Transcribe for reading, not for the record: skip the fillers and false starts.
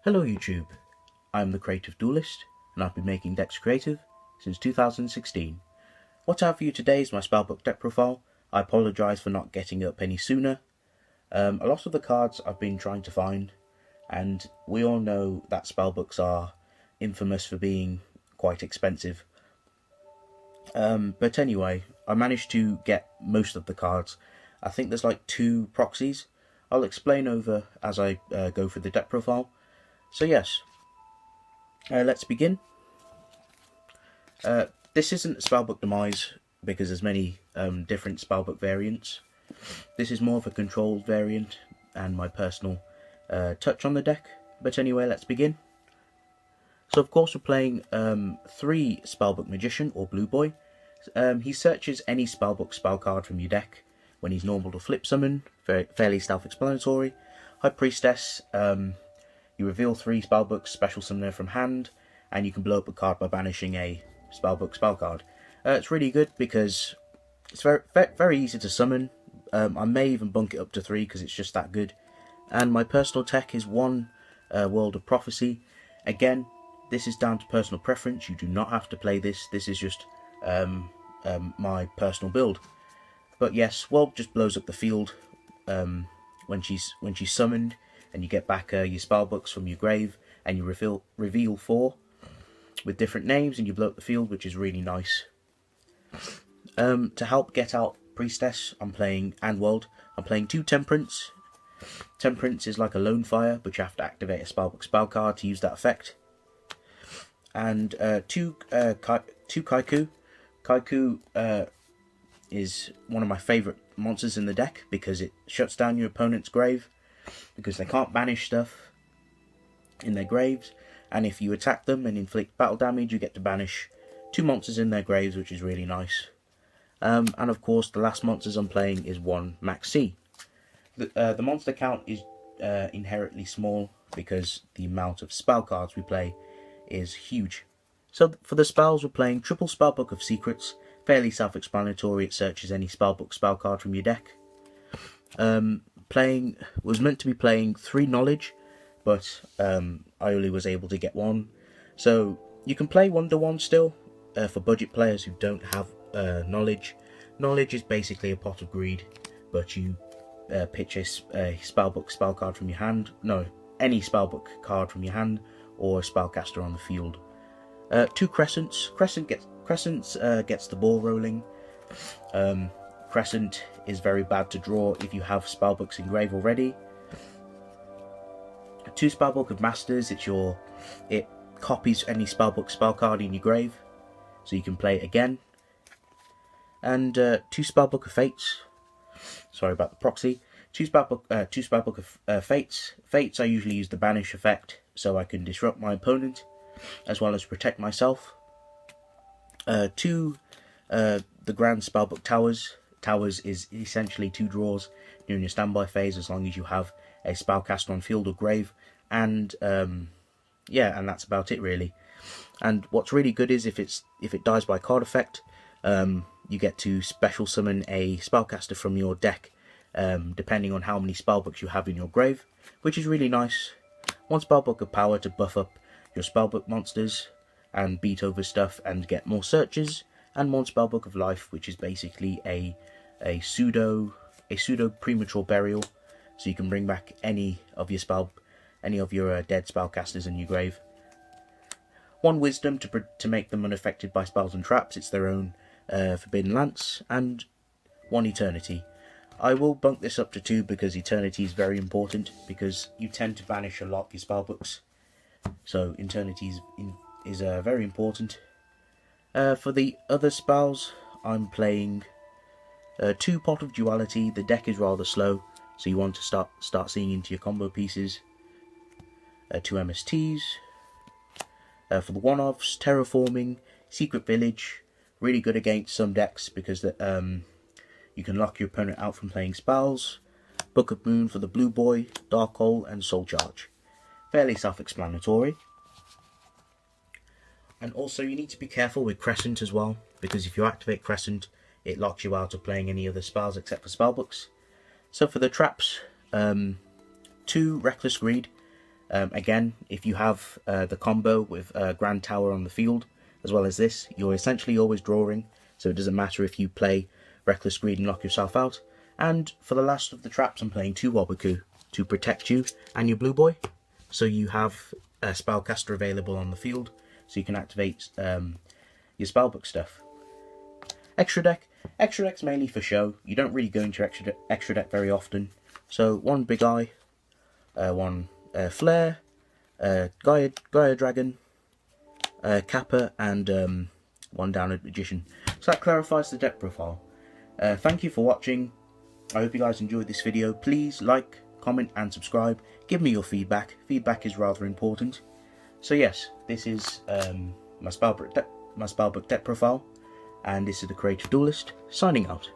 Hello YouTube, I'm the Creative Duelist and I've been making decks creative since 2016. What I have for you today is my Spellbook deck profile. I apologise for not getting up any sooner. A lot of the cards I've been trying to find, and we all know that Spellbooks are infamous for being quite expensive. But anyway, I managed to get most of the cards. I think there's like 2 proxies. I'll explain over as I go through the deck profile. So yes, let's begin. This isn't Spellbook Demise because there's many different Spellbook variants. This is more of a controlled variant and my personal touch on the deck. But anyway, let's begin. So of course we're playing 3 Spellbook Magician or Blue Boy. He searches any Spellbook spell card from your deck when he's normal to flip summon, fairly self-explanatory. High Priestess, you reveal 3 Spellbooks, special summoner from hand, and you can blow up a card by banishing a Spellbook spell card. It's really good because it's very easy to summon. I may even bunk it up to 3 because it's just that good. And my personal tech is 1 World of Prophecy. Again, this is down to personal preference. You do not have to play this. This is just my personal build. But yes, World just blows up the field when she's summoned, and you get back your Spellbooks from your grave, and you reveal 4 with different names, and you blow up the field, which is really nice. To help get out Priestess, and World, I'm playing 2 Temperance. Temperance is like a Lone Fire, but you have to activate a Spellbook spell card to use that effect. And 2 Kaiku. Kaiku is one of my favourite monsters in the deck because it shuts down your opponent's grave, because they can't banish stuff in their graves, and if you attack them and inflict battle damage, you get to banish 2 monsters in their graves, which is really nice. And of course the last monsters I'm playing is 1 Max C. The monster count is inherently small because the amount of spell cards we play is huge. So for the spells, we're playing triple Spellbook of Secrets, fairly self-explanatory. It searches any Spellbook spell card from your deck. Was meant to be playing 3 Knowledge, but I only was able to get 1. So you can play 1-to-1 still for budget players who don't have Knowledge. Knowledge is basically a pot of greed, but you pitch a Spellbook spell card from your hand. No, any Spellbook card from your hand, or a spellcaster on the field. 2 Crescents. Crescents gets the ball rolling. Crescent is very bad to draw if you have Spellbooks in grave already. 2 Spellbook of Masters. It copies any Spellbook spell card in your grave, so you can play it again. And 2 Spellbook of Fates. Sorry about the proxy. 2 Spellbook of Fates. Fates I usually use the banish effect, so I can disrupt my opponent as well as protect myself. 2 the Grand Spellbook Towers. Towers is essentially 2 draws during your standby phase, as long as you have a spellcaster on field or grave, and yeah, and that's about it really. And what's really good is if it dies by card effect, you get to special summon a spellcaster from your deck, depending on how many spellbooks you have in your grave, which is really nice. 1 Spellbook of Power to buff up your Spellbook monsters and beat over stuff and get more searches, and 1 Spellbook of Life, which is basically a pseudo premature burial, so you can bring back any of your dead spellcasters in your grave. 1 Wisdom to make them unaffected by spells and traps. It's their own Forbidden Lance, and 1 Eternity. I will bunk this up to 2 because Eternity is very important, because you tend to banish a lot of your spellbooks, so Eternity is very important. For the other spells, I'm playing 2 Pot of Duality. The deck is rather slow, so you want to start seeing into your combo pieces. 2 MSTs. For the one-offs, Terraforming, Secret Village, really good against some decks because you can lock your opponent out from playing spells. Book of Moon for the Blue Boy, Dark Hole, and Soul Charge. Fairly self-explanatory. And also you need to be careful with Crescent as well, because if you activate Crescent, it locks you out of playing any other spells except for spellbooks. So for the traps, 2 Reckless Greed. Again, if you have the combo with Grand Tower on the field, as well as this, you're essentially always drawing, so it doesn't matter if you play Reckless Greed and knock yourself out. And for the last of the traps, I'm playing 2 Waboku to protect you and your blue boy. So you have a Spellcaster available on the field, so you can activate your Spellbook stuff. Extra deck's mainly for show. You don't really go into extra deck very often. So 1 Big Eye, 1 Flare, Gaia Dragon, Kappa, and 1 Downed Magician. So that clarifies the deck profile. Thank you for watching. I hope you guys enjoyed this video. Please like, comment and subscribe. Give me your feedback. Feedback is rather important. So yes, this is my Spellbook deck profile, and this is the Creative Duelist signing out.